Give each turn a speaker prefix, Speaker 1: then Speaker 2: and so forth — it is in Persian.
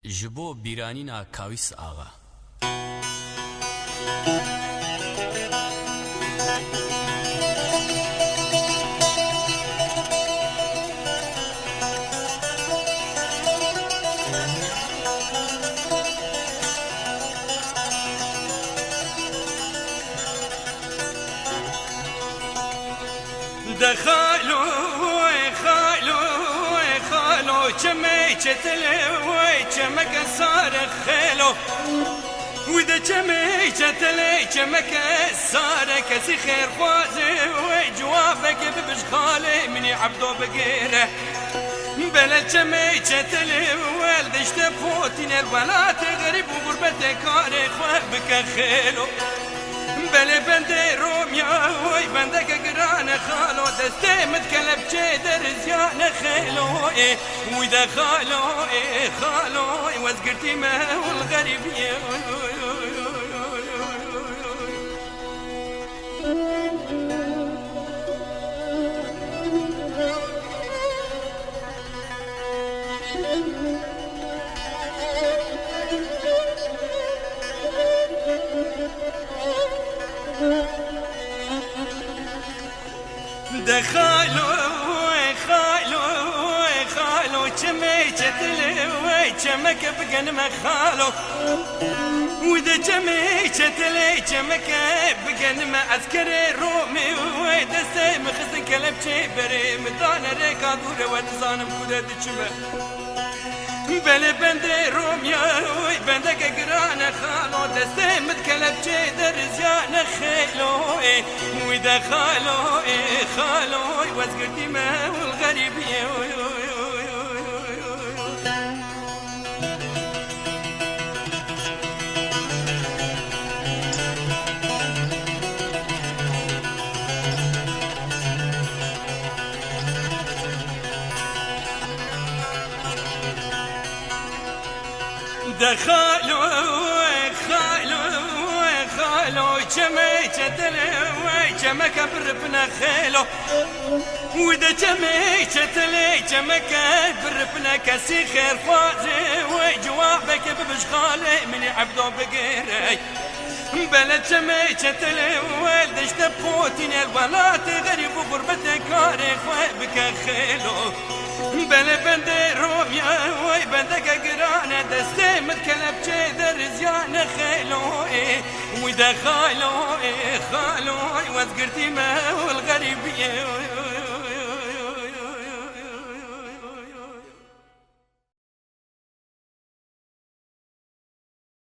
Speaker 1: جبو بیرانینا کاویس آغا
Speaker 2: دخلوا خالو چمی چتلوی چمک سار خلو وده چمی چتلی چمک سار کسی خیر خوازه و جوابك ببش خاله مني عبدو بقيره بلا چمی چتلی والدشت فوتين الولات غريب وغربت كاري خوابك خلو بله بنده رومیا وی بنده که گران خالو دسته متکلب چه در زیان خلوی وی ده خالوی وزگرتی ما والغریبیه خالو چمی چتلی چمک بگن مخالو وده چمی چتلی چمک بگن ما عسكر رومي ودسته مخزن كلب چه بري مدان ريكا دور ودزانم كده دچمه بله بنده رومیا وی بنده که گران خالو دسته متکلب چه در زیان خلوی وی ده خالوی وزگردی ما والغریبیه خالو چمی چتلی چمک برپنا خلو وده چمی چتلی چمک برپنا کسی خیر خوازه و جوابك ببش خاله مني عبدو بقيري بلا چمی چتلی والدشت بوتين الولات غريب وغربت كاري خوابك خلو بله بنده رومیا وی بنده که گرانه دسته متکلب چه در زیان خلوی وی ده خالوی وزگرتی ما والغریبیه